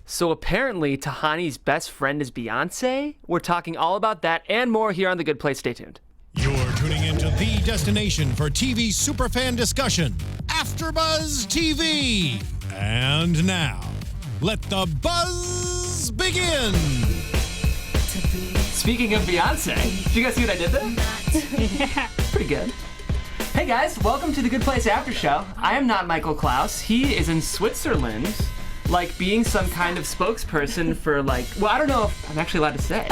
So apparently Tahani's best friend is Beyonce. We're talking all about that and more here on The Good Place. Stay tuned. You're tuning into the destination for TV superfan discussion, AFTERBUZZ TV. And now, let the buzz begin. Speaking of Beyonce, did you guys see what I did there? Yeah. Pretty good. Hey guys, welcome to The Good Place After Show. I am not Michael Klaus. He is in Switzerland, like being some kind of spokesperson for well, I don't know if I'm actually allowed to say.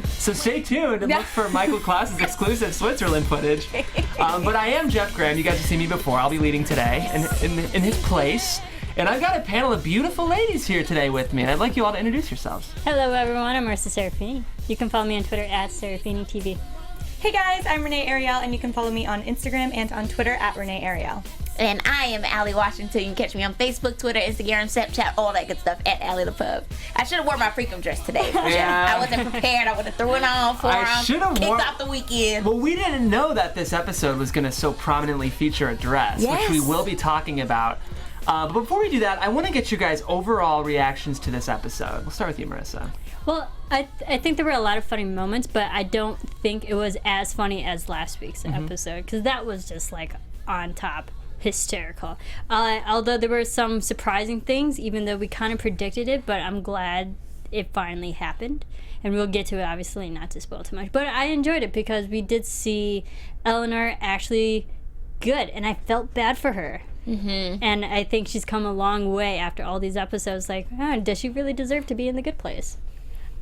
So stay tuned and look for Michael Klaus's exclusive Switzerland footage. But I am Jeff Graham. You guys have seen me before. I'll be leading today in his place. And I've got a panel of beautiful ladies here today with me, and I'd like you all to introduce yourselves. Hello, everyone. I'm Marisa Serafini. You can follow me on Twitter at Serafini TV. Hey guys, I'm Renee Ariel, and you can follow me on Instagram and on Twitter at Renee Ariel. And I am Allie Washington. You can catch me on Facebook, Twitter, Instagram, Snapchat, all that good stuff at Allie the Pub. I should have worn my freakum dress today. Yeah. I wasn't prepared. I would have threw it on for I should have kicked worn off the weekend. Well, we didn't know that this episode was going to so prominently feature a dress, Yes. which we will be talking about. But before we do that, I want to get your guys' overall reactions to this episode. We'll start with you, Marisa. Well, I think there were a lot of funny moments, but I don't think it was as funny as last week's episode, because that was just on top. Hysterical. Although there were some surprising things, even though we kind of predicted it, but I'm glad it finally happened. And we'll get to it, obviously, not to spoil too much. But I enjoyed it because we did see Eleanor actually good, and I felt bad for her. Mm-hmm. And I think she's come a long way after all these episodes. Does she really deserve to be in the good place?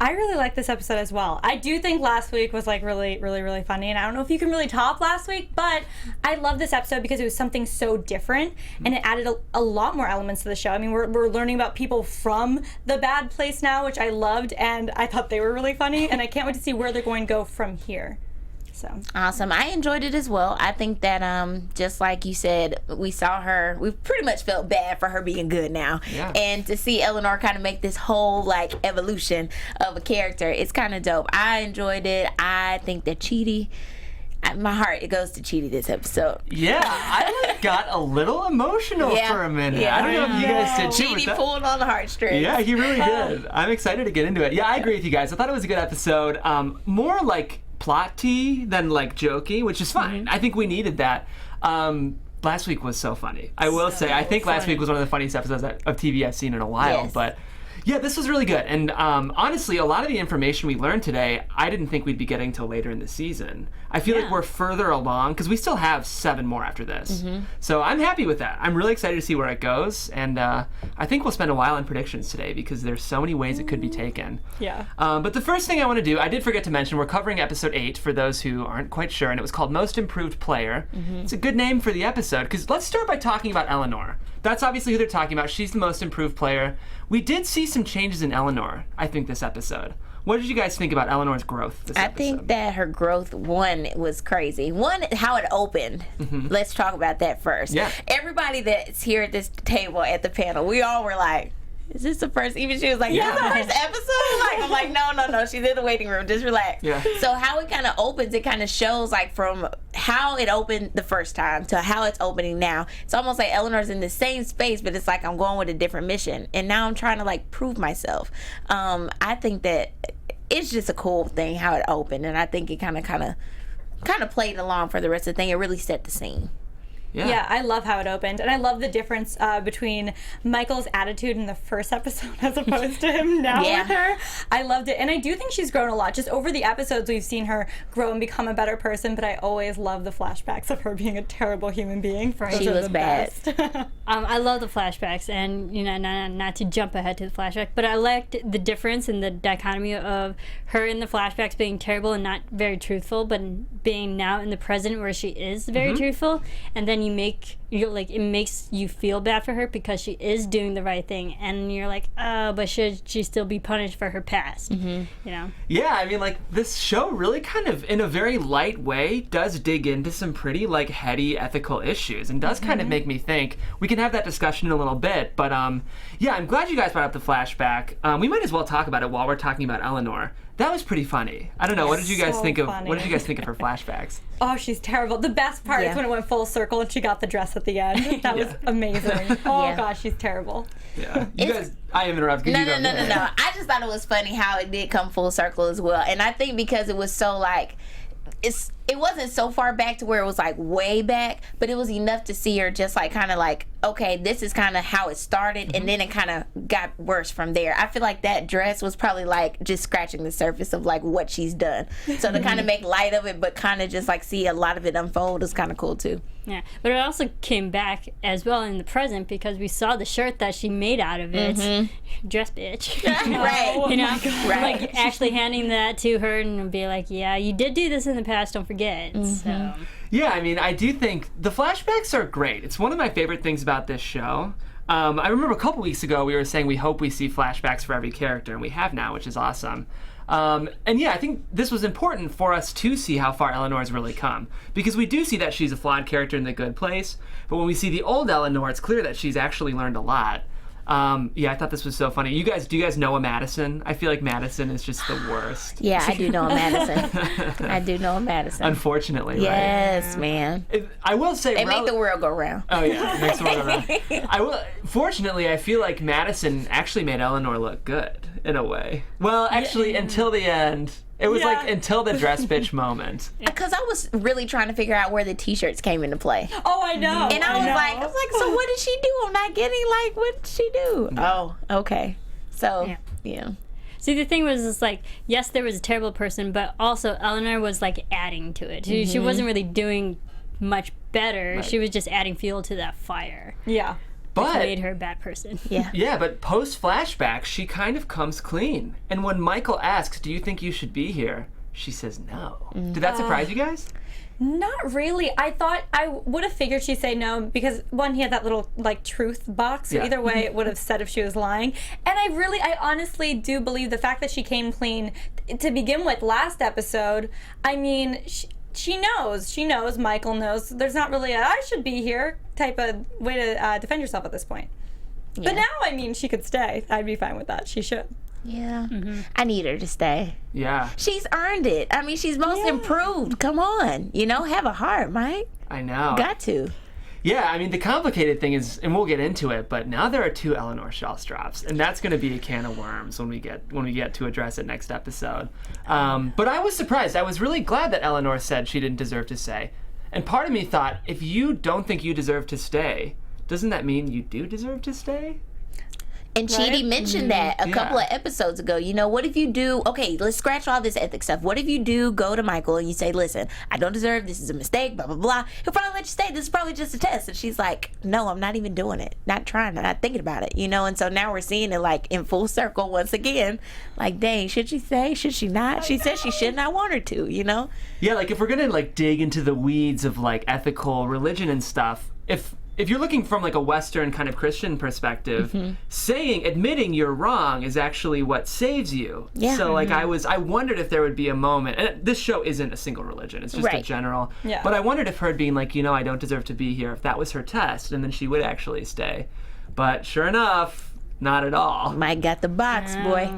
I really like this episode as well. I do think last week was really, really, really funny, and I don't know if you can really top last week, but I love this episode because it was something so different, and it added a lot more elements to the show. I mean, we're learning about people from the bad place now, which I loved, and I thought they were really funny, and I can't wait to see where they're going to go from here. So Awesome. I enjoyed it as well. I think that just like you said, we saw her, we pretty much felt bad for her being good now. Yeah. And to see Eleanor kind of make this whole evolution of a character, it's kind of dope. I enjoyed it. I think that Chiti, my heart, it goes to Chiti this episode. Yeah, I got a little emotional for a minute. Yeah. I don't know if you guys did too. Chiti pulled on the heartstrings. Yeah, he really did. I'm excited to get into it. Yeah, I agree with you guys. I thought it was a good episode. More plotty than jokey, which is fine. I think we needed that. Last week was so funny. I will say, I think last week was one of the funniest episodes of TV I've seen in a while. Yes. But yeah, this was really good. And honestly, a lot of the information we learned today, I didn't think we'd be getting till later in the season. I feel like we're further along because we still have 7 more after this. So I'm happy with that. I'm really excited to see where it goes. And I think we'll spend a while on predictions today because there's so many ways it could be taken. yeah. But the first thing I want to do, I did forget to mention, we're covering episode 8 for those who aren't quite sure, and it was called Most Improved Player. It's a good name for the episode because let's start by talking about Eleanor. That's obviously who they're talking about. She's the most improved player. We did see some changes in Eleanor, I think, this episode. What did you guys think about Eleanor's growth this episode? I think that her growth, one, was crazy. One, how it opened. Let's talk about that first. Yeah. Everybody that's here at this table at the panel, we all were like, is this the first? Even she was like, yeah, the first episode? I'm like, no. She's in the waiting room. Just relax. Yeah. So how it kind of opens, it kind of shows from how it opened the first time to how it's opening now. It's almost like Eleanor's in the same space, but it's I'm going with a different mission. And now I'm trying to prove myself. I think that it's just a cool thing how it opened, and I think it kind of played along for the rest of the thing. It really set the scene. Yeah, I love how it opened, and I love the difference between Michael's attitude in the first episode as opposed to him now with her. I loved it, and I do think she's grown a lot. Just over the episodes, we've seen her grow and become a better person, but I always love the flashbacks of her being a terrible human being. She was bad. I love the flashbacks, and not to jump ahead to the flashback, but I liked the difference in the dichotomy of her in the flashbacks being terrible and not very truthful, but being now in the present where she is very truthful, and then it makes you feel bad for her because she is doing the right thing, and you're like, oh, but should she still be punished for her past? Yeah, I mean, this show really kind of, in a very light way, does dig into some pretty, heady ethical issues and does kind of make me think. We can have that discussion in a little bit, but, yeah, I'm glad you guys brought up the flashback. We might as well talk about it while we're talking about Eleanor. That was pretty funny. I don't know. What did you guys So think of? funny. What did you guys think of her flashbacks? Oh, she's terrible. The best part Yeah. is when it went full circle and she got the dress at the end. That was amazing. Oh Yeah. gosh, she's terrible. Yeah. You guys, I interrupted. No, you go. no. I just thought it was funny how it did come full circle as well. And I think because it was so like, it wasn't so far back to where it was like way back, but it was enough to see her just like kind of like, okay, this is kind of how it started, and then it kind of got worse from there. I feel like that dress was probably like just scratching the surface of like what she's done. So to kind of make light of it, but kind of just like see a lot of it unfold is kind of cool too. Yeah, but it also came back as well in the present because we saw the shirt that she made out of it. Dress bitch. Right. You know, Right. like actually handing that to her and be like, yeah, you did do this in the past, don't forget. So, Yeah, I mean, I do think the flashbacks are great. It's one of my favorite things about this show. I remember a couple weeks ago we were saying we hope we see flashbacks for every character, and we have now, which is awesome. And yeah, I think this was important for us to see how far Eleanor's really come. Because we do see that she's a flawed character in The Good Place, but when we see the old Eleanor, it's clear that she's actually learned a lot. Yeah, I thought this was so funny. Do you guys know a Madison? I feel like Madison is just the worst. Yeah, I do know a Madison. I do know a Madison. Unfortunately, right? Yes, man. I will say They make the world go round. Oh yeah, it makes the world go round. Fortunately, I feel like Madison actually made Eleanor look good in a way. Well, actually, until the end. It was like until the dress bitch moment. Because I was really trying to figure out where the t-shirts came into play. Oh, I know. And I was like, so what did she do? I'm not getting like, what did she do? Oh, okay. So, yeah. see, the thing was, it's like, yes, there was a terrible person, but also Eleanor was like adding to it. She wasn't really doing much better. Right. She was just adding fuel to that fire. Yeah. But Made her a bad person. Yeah. yeah, but post flashback, she kind of comes clean. And when Michael asks, "Do you think you should be here?" she says no. Did that surprise you guys? Not really. I thought I would have figured she'd say no because one, he had that little like truth box. So Yeah. either way, it would have said if she was lying. And I honestly do believe the fact that she came clean to begin with last episode. I mean, she knows. She knows. Michael knows. There's not really a "I should be here" type of way to defend yourself at this point. But now, I mean, she could stay. I'd be fine with that. She should. Yeah. I need her to stay. Yeah, She's earned it. I mean, she's most improved. Come on. You know, have a heart, Mike. I know. Got to. Yeah, I mean, the complicated thing is, and we'll get into it, but now there are two Eleanor Shellstrops, and that's going to be a can of worms when we get to address it next episode. But I was surprised. I was really glad that Eleanor said she didn't deserve to stay. And part of me thought, if you don't think you deserve to stay, doesn't that mean you do deserve to stay? And Chiti mentioned that a couple of Yeah. episodes ago. You know, what if you do, okay, let's scratch all this ethics stuff. What if you do go to Michael and you say, listen, I don't deserve, this is a mistake, blah, blah, blah. He'll probably let you stay. This is probably just a test. And she's like, no, I'm not even doing it. Not trying, not thinking about it, you know? And so now we're seeing it like in full circle once again. Like, dang, should she stay? Should she not? She said she shouldn't. I want her to, you know? Yeah, like if we're gonna like dig into the weeds of like ethical religion and stuff, if you're looking from like a Western kind of Christian perspective, admitting you're wrong is actually what saves you. Yeah. So like I wondered if there would be a moment, and this show isn't a single religion, it's just a Right. general. Yeah. But I wondered if her being like, I don't deserve to be here, if that was her test, and then she would actually stay. But sure enough, not at all. Mike got the box, boy.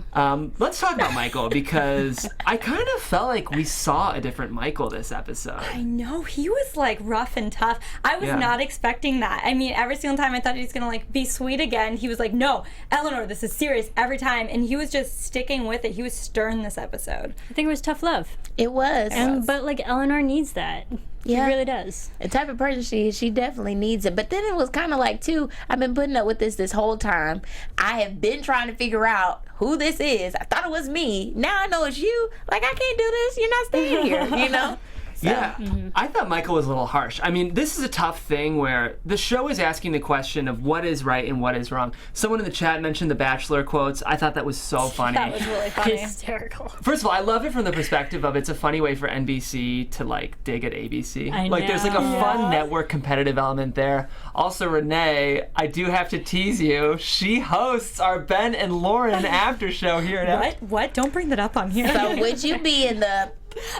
Let's talk about Michael, because I kind of felt like we saw a different Michael this episode. I know, he was like rough and tough. I was Yeah. not expecting that. I mean, every single time I thought he was gonna like be sweet again, he was like, no, Eleanor, this is serious every time. And he was just sticking with it. He was stern this episode. I think it was tough love. It was. But like Eleanor needs that. Yeah. She really does. The type of person she is, she definitely needs it. But then it was kind of like, too, I've been putting up with this whole time. I have been trying to figure out who this is. I thought it was me. Now I know it's you. Like, I can't do this. You're not staying here, you know? So, Yeah, I thought Michael was a little harsh. I mean, this is a tough thing where the show is asking the question of what is right and what is wrong. Someone in the chat mentioned the Bachelor quotes. I thought that was so funny. That was really funny. Hysterical. First of all, I love it from the perspective of it's a funny way for NBC to like dig at ABC. I Like there's like a know. fun network competitive element there. Also, Renee, I do have to tease you. She hosts our Ben and Lauren after show here at What? Don't bring that up on here. So would you be in the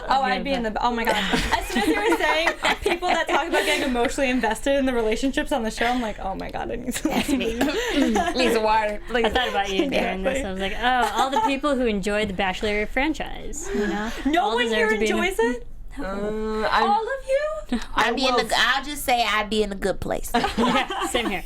Oh, I'd be in the. Oh my gosh! As soon as you were saying people that talk about getting emotionally invested in the relationships on the show, I'm like, oh my god, I need some. Needs some water. I thought about you during this. I was like, oh, all the people who enjoy the Bachelor franchise, you know? No all one deserve here to be in enjoys it. All of you. I'll just say I'd be in a good place. Yeah, same here.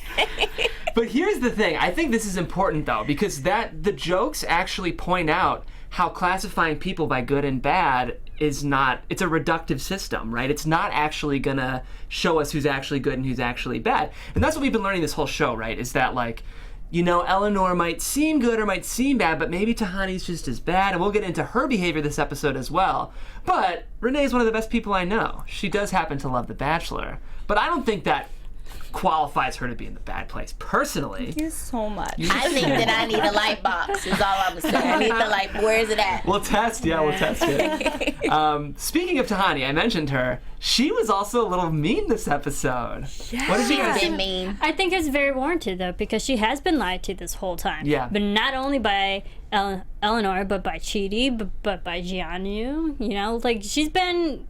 But here's the thing. I think this is important though, because the jokes actually point out how classifying people by good and bad is not, it's a reductive system, right? It's not actually gonna show us who's actually good and who's actually bad. And that's what we've been learning this whole show, right? Is that like, you know, Eleanor might seem good or might seem bad, but maybe Tahani's just as bad, and we'll get into her behavior this episode as well. But Renee is one of the best people I know. She does happen to love The Bachelor, but I don't think that qualifies her to be in the bad place, personally. Thank you so much. I think that I need a light box, is all I'm gonna say. I need the light. Where is it at? We'll test it. Speaking of Tahani, I mentioned her. She was also a little mean this episode. Yes. What did you She's guys been mean. I think it's very warranted, though, because she has been lied to this whole time. Yeah. But not only by Eleanor, but by Chiti, but by Gianni. You know, like, she's been...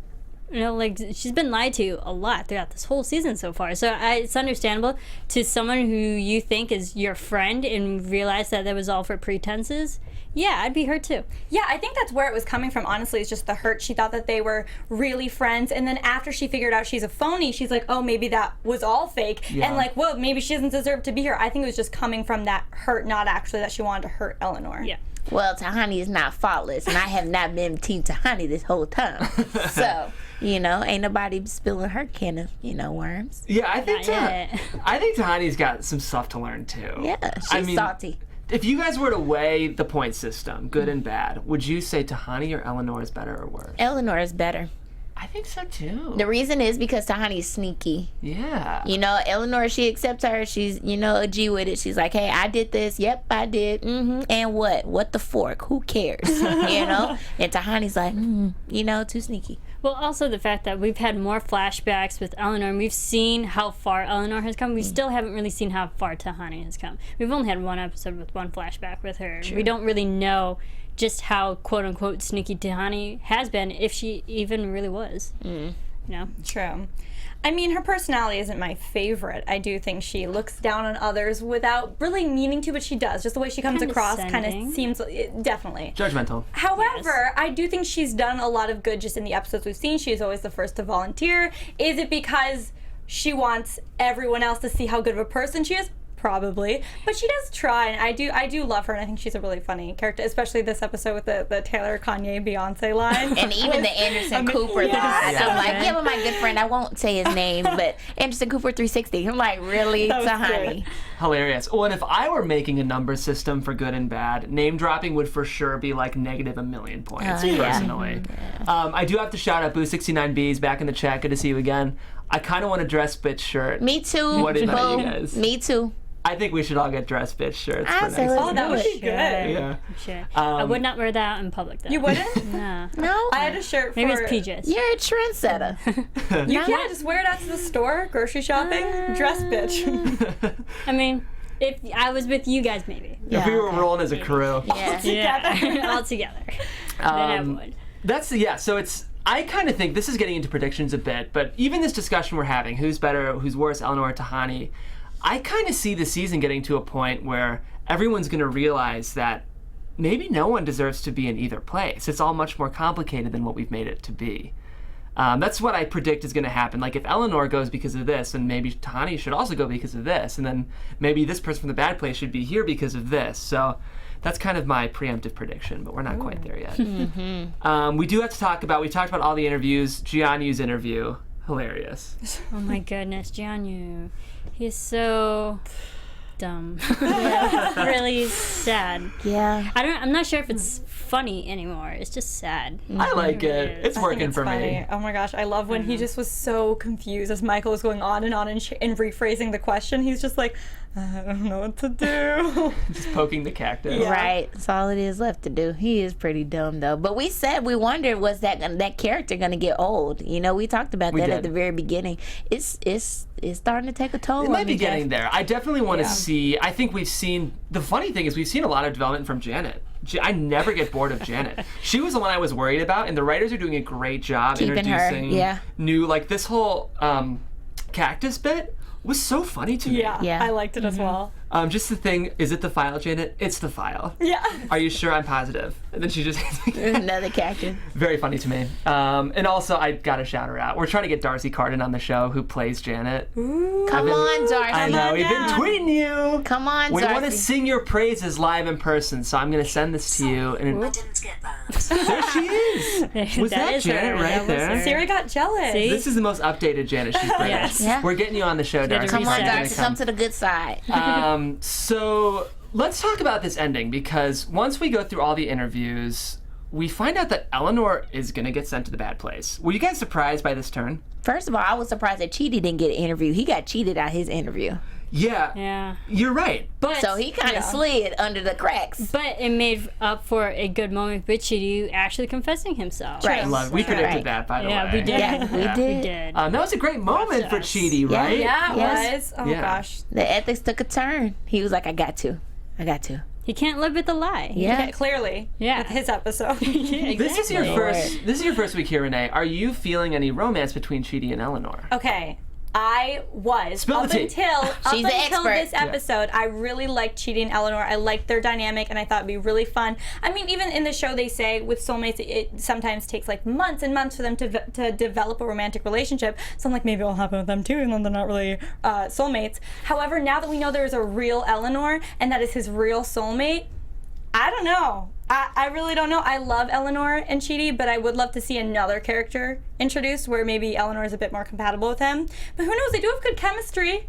You know, like, she's been lied to a lot throughout this whole season so far. So it's understandable to someone who you think is your friend and realize that was all for pretenses. Yeah, I'd be hurt too. Yeah, I think that's where it was coming from, honestly. It's just the hurt. She thought that they were really friends. And then after she figured out she's a phony, she's like, oh, maybe that was all fake. Yeah. And like, well, maybe she doesn't deserve to be here. I think it was just coming from that hurt, not actually that she wanted to hurt Eleanor. Yeah. Well, Tahani is not faultless, and I have not been Team Tahani this whole time. So, you know, ain't nobody spilling her can of, worms. Yeah, I think Not yet. I think Tahani's got some stuff to learn too. Yeah, she's salty. If you guys were to weigh the point system, good and bad, would you say Tahani or Eleanor is better or worse? Eleanor is better. I think so too. The reason is because Tahani's sneaky. Yeah. You know, Eleanor, she accepts her. She's, a G with it. She's like, hey, I did this. Yep, I did. And what? What the fork? Who cares? And Tahani's like, too sneaky. Well, also the fact that we've had more flashbacks with Eleanor, and we've seen how far Eleanor has come. We still haven't really seen how far Tahani has come. We've only had one episode with one flashback with her. True. We don't really know just how quote-unquote sneaky Tahani has been, if she even really was. True. I mean, her personality isn't my favorite. I do think she looks down on others without really meaning to, but she does. Just the way she comes across kind of seems, definitely. Judgmental. However, I do think she's done a lot of good just in the episodes we've seen. She's always the first to volunteer. Is it because she wants everyone else to see how good of a person she is? Probably, but she does try, and I do love her, and I think she's a really funny character, especially this episode with the Taylor, Kanye, Beyonce line. And even the Anderson Cooper line. I'm like, yeah, but my good friend, I won't say his name, but Anderson Cooper 360. I'm like, really, Tahani? Hilarious. Well, and if I were making a number system for good and bad, name dropping would for sure be like negative 1,000,000 points, personally. Yeah. I do have to shout out Boo69B's back in the chat. Good to see you again. I kind of want a dress bitch shirt. Me too. What about you guys? Me too. I think we should all get dress bitch shirts for next say let's week. Oh, that would be good. Yeah. Sure. I would not wear that in public, though. You wouldn't? No. No? I had a shirt for... Maybe it's PJs. You're a trendsetter. You can't just wear it out to the store, grocery shopping, dress bitch. I mean, if I was with you guys, maybe. If we were rolling as a crew. Yeah. Yeah. All together. Then I would. So it's... I kind of think this is getting into predictions a bit, but even this discussion we're having, who's better, who's worse, Eleanor or Tahani, I kind of see the season getting to a point where everyone's going to realize that maybe no one deserves to be in either place. It's all much more complicated than what we've made it to be. That's what I predict is going to happen. Like, if Eleanor goes because of this, then maybe Tahani should also go because of this, and then maybe this person from the bad place should be here because of this. So that's kind of my preemptive prediction, but we're not quite there yet. We do have to talk about, we talked about all the interviews. Gianni's interview, hilarious. Oh my goodness, Gianni. He's so dumb. Really sad. Yeah. I'm not sure if it's funny anymore. It's just sad. I like it. It's working for me. Oh my gosh, I love when he just was so confused as Michael was going on and rephrasing the question. He's just like, I don't know what to do. Just poking the cactus. Yeah. Right. That's all it is left to do. He is pretty dumb, though. But we wondered, was that character going to get old? We talked about that at the very beginning. It's starting to take a toll on me. It might be getting there. I definitely want to Yeah. see, I think we've seen, the funny thing is we've seen a lot of development from Janet I never get bored of Janet. She was the one I was worried about, and the writers are doing a great job Keeping her, introducing yeah. new, like this whole cactus bit was so funny to me. Yeah, I liked it as well. Just the thing, is it the file, Janet? It's the file. Yeah. Are you sure? I'm positive. And then she just Another cactus. very funny to me. And also, I gotta shout her out. We're trying to get Darcy Carden on the show, who plays Janet. Come on, Darcy. I know, we've been tweeting you. Come on, We Darcy. want to sing your praises live in person, so I'm gonna send this to you. And there she is. Was that is her. Janet right That was there? her. Siri got jealous. See? This is the most updated Janet she's been. Yes. Yeah. We're getting you on the show, Darcy. Come Come on, Reset. Darcy. Come to the good side. So let's talk about this ending, because once we go through all the interviews, we find out that Eleanor is going to get sent to the bad place. Were you guys surprised by this turn? First of all, I was surprised that Chiti didn't get an interview. He got cheated out his interview. Yeah. Yeah. You're right. But So he kind of slid under the cracks. But it made up for a good moment with Chidi actually confessing himself. Right. We predicted Right. that, by the Yeah, way. we did. Yeah, we Yeah. did. We did. That was a great moment for us. Chidi, right? Yeah, it Yes. was. Oh Yeah. gosh. The ethics took a turn. He was like, I got to. He can't live with the lie. Yeah. Yeah, clearly. Yeah. With his episode. This is your Exactly. first. This is your first week here, Renee. Are you feeling any romance between Chidi and Eleanor? Okay. I was Spill the tea. She's the expert. this episode. I really liked Chidi and Eleanor. I liked their dynamic, and I thought it'd be really fun. I mean, even in the show, they say with soulmates, it sometimes takes like months and months for them to develop a romantic relationship. So I'm like, maybe it'll happen with them too, even though they're not really soulmates. However, now that we know there's a real Eleanor and that is his real soulmate, I don't know. I really don't know. I love Eleanor and Chidi, but I would love to see another character introduced where maybe Eleanor is a bit more compatible with him. But who knows? They do have good chemistry.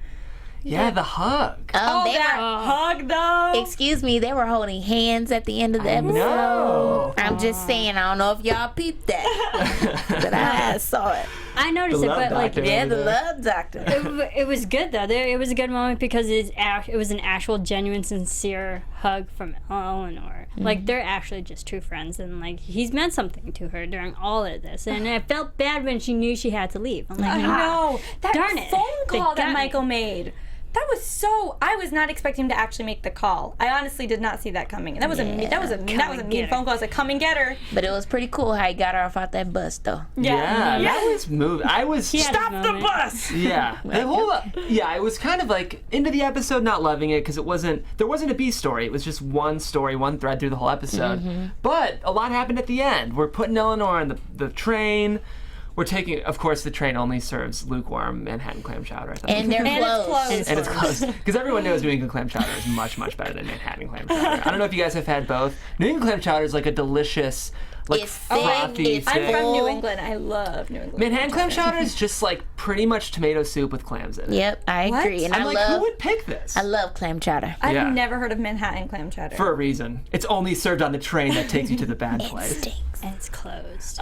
Yeah, the hug. Oh, They that were, hug though. excuse me, they were holding hands at the end of the episode. No. I'm just saying, I don't know if y'all peeped that, but I saw it. I noticed The it, love but like doctor. Yeah, the love doctor. it was good though. It was a good moment because it was an actual, genuine, sincere hug from Eleanor. Like they're actually just true friends, and like he's meant something to her during all of this. And I felt bad when she knew she had to leave. I'm like, I know. That darn it. phone They call got that me. Michael made. That was so. I was not expecting him to actually make the call. I honestly did not see that coming. That was a mean and get her. phone call. I was like, come and get her. But it was pretty cool how he got her off out that bus, though. Yeah, that was moving. I was He had his moment. bus. Yeah, the whole I was kind of like into the episode, not loving it because there wasn't a B story. It was just one story, one thread through the whole episode. But a lot happened at the end. We're putting Eleanor on the train. We're taking, of course, the train only serves lukewarm Manhattan clam chowder. I thought. And they're And it's closed. closed. And it's close because everyone knows New England clam chowder is much, much better than Manhattan clam chowder. I don't know if you guys have had both. New England clam chowder is like a delicious, like It's thick, frothy. it's I'm thick. from full. New England. I love New England. Manhattan clam chowder is just like pretty much tomato soup with clams in it. Yep, I What? agree. And I'm I like, love who would pick this? I love clam chowder. I've Yeah. never heard of Manhattan clam chowder. For a reason. It's only served on the train that takes you to the bad place. Stinks. And it's closed.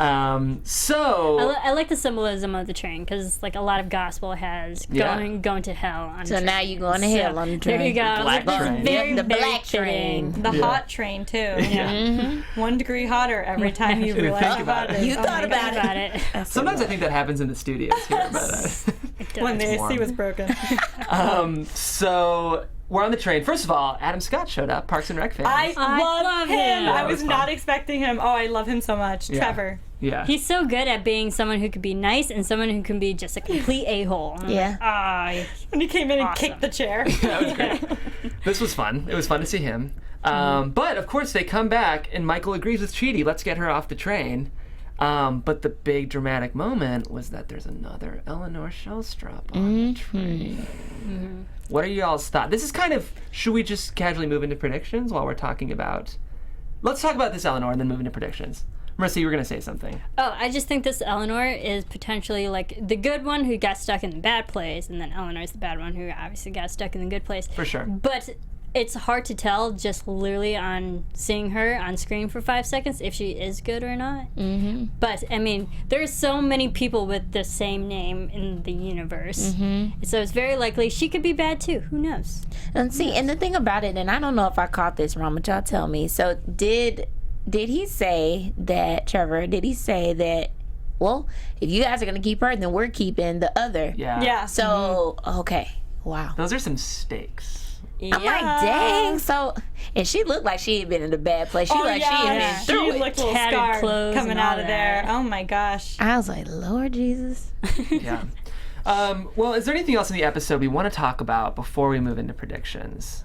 So I like the symbolism of the train because like a lot of gospel has Yeah. going to hell on. So train. now you're going to hell on the train. There you go. I was black like, this is train. Very, Yep, the very black fitting. train. the Yeah. hot train too. yeah. 1 degree hotter every time you Think realize about about it. it. You Oh thought my about God. it. About it. Sometimes I think that happens in the studios here, but When the AC warm. was broken. so we're on the train. First of all, Adam Scott showed up, Parks and Rec fan. I love him. him. I That was was not fun. expecting him. Oh, I love him so much. Yeah. Trevor. Yeah. He's so good at being someone who could be nice and someone who can be just a complete a-hole. And I'm Yeah. like, ah, When he came in and Awesome. kicked the chair. That was great. This was fun. It was fun to see him. But of course, they come back, and Michael agrees with Chidi. Let's get her off the train. But the big dramatic moment was that there's another Eleanor Shellstrop on the train. What are y'all's thoughts? This is kind of. Should we just casually move into predictions while we're talking about? Let's talk about this Eleanor and then move into predictions. Marissa, you were gonna say something. Oh, I just think this Eleanor is potentially like the good one who got stuck in the bad place, and then Eleanor's the bad one who obviously got stuck in the good place. For sure. But it's hard to tell just literally on seeing her on screen for 5 seconds if she is good or not. Mm-hmm. But I mean, there's so many people with the same name in the universe, so it's very likely she could be bad too. Who knows? And see, and the thing about it, and I don't know if I caught this wrong, but y'all tell me. So did he say that, Trevor, did he say that, well, if you guys are going to keep her, then we're keeping the other? Yeah. Yeah. So, okay. Wow. Those are some stakes. Yeah. I'm like, dang. So, and she looked like she had been in a bad place. She she had been through She it. looked a little Tattered scarred clothes coming and out all of there. that. Oh my gosh. I was like, Lord Jesus. Yeah. Well, is there anything else in the episode we want to talk about before we move into predictions?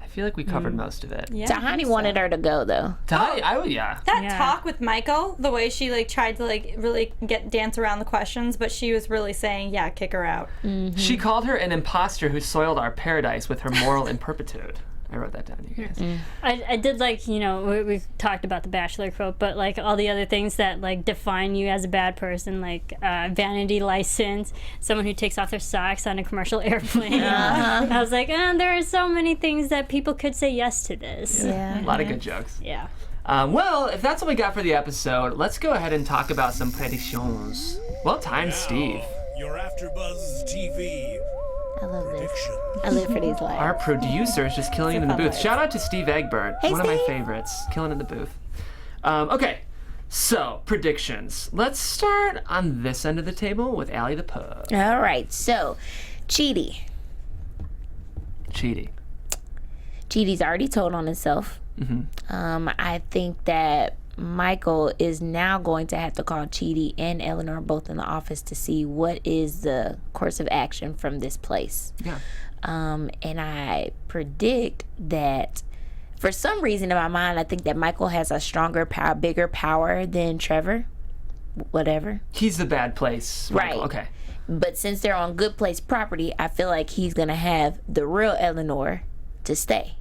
I feel like we covered most of it. Yeah, Tahani wanted her to go, though. Yeah. That Yeah. talk with Michael, the way she like tried to like really dance around the questions, but she was really saying, yeah, kick her out. She called her an imposter who soiled our paradise with her moral imperpitude. I wrote that down, you guys. I did like, we've talked about the Bachelor quote, but like all the other things that like define you as a bad person, like vanity license, someone who takes off their socks on a commercial airplane. I was like, there are so many things that people could say yes to this. Yeah. A lot of good jokes. Yeah. Well, if that's what we got for the episode, let's go ahead and talk about some predictions. Well timed, Steve. Your AfterBuzz TV I love this. prediction. I live for these Our lives. producer is just killing it in the booth. Shout out to Steve Egbert, Hey, one of my Steve. favorites, killing it in the booth. Okay, so predictions. Let's start on this end of the table with Allie the Pug. All right, so Chiti. Chiti's already told on himself. I think that Michael is now going to have to call Chiti and Eleanor both in the office to see what is the course of action from this place. Yeah. And I predict that for some reason in my mind, I think that Michael has a stronger power, bigger power than Trevor. Whatever. He's the bad place. Michael. Right. Okay. But since they're on good place property, I feel like he's going to have the real Eleanor to stay.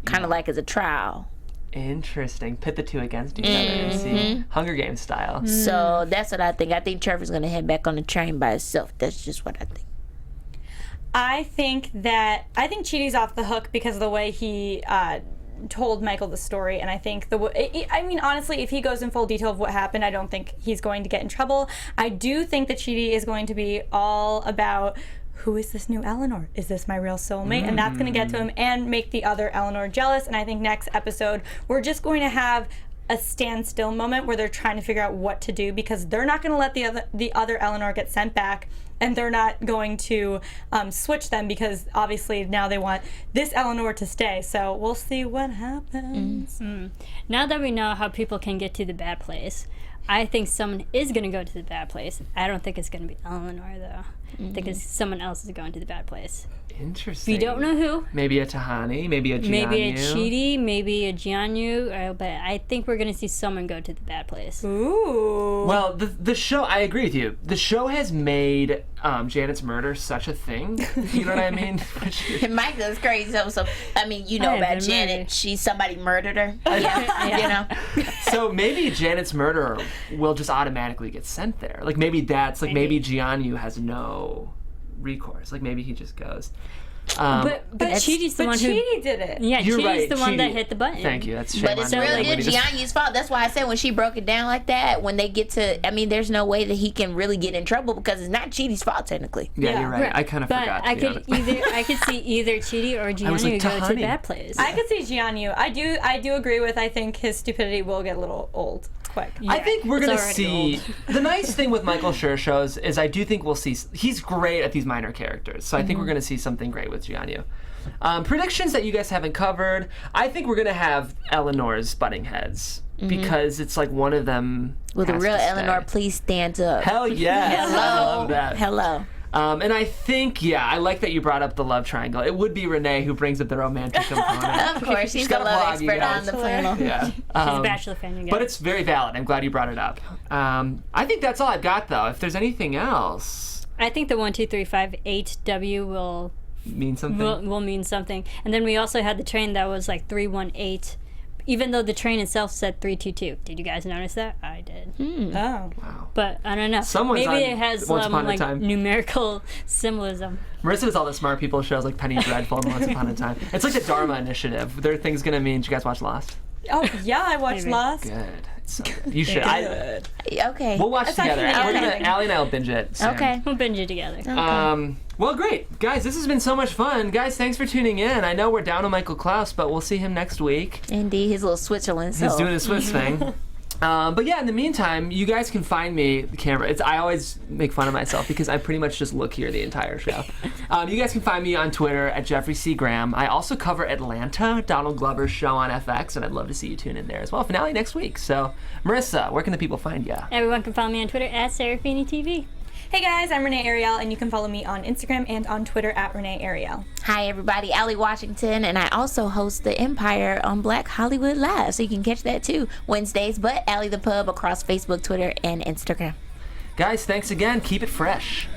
Kind of like as a trial. Interesting. Pit the two against each other and see. Hunger Games style. So that's what I think. I think Trevor's going to head back on the train by himself. That's just what I think. I think Chiti's off the hook because of the way he told Michael the story, and I think honestly, if he goes in full detail of what happened, I don't think he's going to get in trouble. I do think that Chiti is going to be all about who is this new Eleanor? Is this my real soulmate? And that's going to get to him and make the other Eleanor jealous. And I think next episode we're just going to have a standstill moment where they're trying to figure out what to do, because they're not going to let the other Eleanor get sent back, and they're not going to switch them, because obviously now they want this Eleanor to stay. So we'll see what happens. Now that we know how people can get to the bad place, I think someone is going to go to the bad place. I don't think it's going to be Eleanor, though. I think it's someone else is going to the bad place. Interesting. We don't know who. Maybe a Tahani, maybe a Gianni. Maybe a Chiti, maybe a Gianni, but I think we're going to see someone go to the bad place. Ooh. Well, the show, I agree with you. The show has made Janet's murder such a thing. You know what I mean? Michael is crazy. So I mean, you know I have about been Janet. murdered. Somebody murdered her. You know. So maybe Janet's murderer will just automatically get sent there. Like maybe that's like maybe Gianni has no recourse. Like maybe he just goes. But Chiti's the one who... Chiti did it. Yeah, You're Chiti's right, the one that Chiti. hit the button. Thank you. That's But it's shame on really me. good Gianni's fault. That's why I said when she broke it down like that, when they get to, I mean, there's no way that he can really get in trouble because it's not Chiti's fault technically. Yeah, you're right. I kind of But forgot. I to be could honest. I could see either Chiti or Gianni was like, go to Tahani. the bad place. I could see Gianni. I do agree with. I think his stupidity will get a little old quick. I think we're it's gonna already see. The nice thing with Michael Schur shows is I do think we'll see. He's great at these minor characters, so I think we're gonna see something great with Gianni. Predictions that you guys haven't covered. I think we're gonna have Eleanor's butting heads because it's like one of them. Will the has real to stay. Eleanor please stand up? Hell yes! Hello. I love that. Hello. And I think, I like that you brought up the love triangle. It would be Renee who brings up the romantic component. Of course, she's got the a love blog, you expert on guys. the panel. Yeah. She's a Bachelor fan, you guys. But it's very valid. I'm glad you brought it up. I think that's all I've got, though. If there's anything else, I think the 1, 2, 3, 5, 8 W will mean something. will mean something. And then we also had the train that was like 318, even though the train itself said 322. Did you guys notice that? I did. Oh. But I don't know. Someone's Maybe on it has Once Upon a like Time. numerical symbolism. Marissa does all the smart people shows like Penny Dreadful and Once Upon a Time. It's like the Dharma Initiative. There are things gonna mean. Did you guys watch Lost? Oh yeah, I watched Maybe. Lost. Good. It's so good. You should. Okay. We'll watch It's together. actually We're gonna. amazing. Allie and I'll binge it. Soon. Okay. We'll binge it together. Well, great. Guys, this has been so much fun. Guys, thanks for tuning in. I know we're down to Michael Klaus, but we'll see him next week. Indeed, his little Switzerland. He's So. doing his Swiss thing. But yeah, in the meantime, you guys can find me, the camera. I always make fun of myself because I pretty much just look here the entire show. You guys can find me on Twitter at Jeffrey C. Graham. I also cover Atlanta, Donald Glover's show on FX, and I'd love to see you tune in there as well. Finale next week. So, Marisa, where can the people find you? Everyone can follow me on Twitter at Serafini TV. Hey guys, I'm Renee Ariel, and you can follow me on Instagram and on Twitter at Renee Ariel. Hi, everybody. Allie Washington, and I also host The Empire on Black Hollywood Live, so you can catch that too Wednesdays. But Allie the Pub across Facebook, Twitter, and Instagram. Guys, thanks again. Keep it fresh.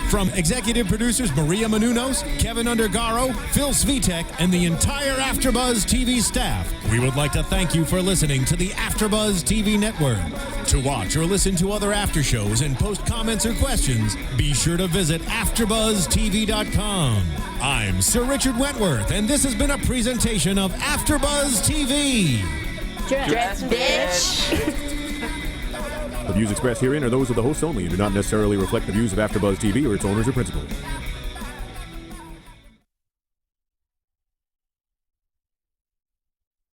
From executive producers Maria Menounos, Kevin Undergaro, Phil Svitek, and the entire AfterBuzz TV staff, we would like to thank you for listening to the AfterBuzz TV network. To watch or listen to other after shows and post comments or questions, be sure to visit AfterBuzzTV.com. I'm Sir Richard Wentworth, and this has been a presentation of AfterBuzz TV. Dress, bitch. The views expressed herein are those of the hosts only and do not necessarily reflect the views of AfterBuzz TV or its owners or principals.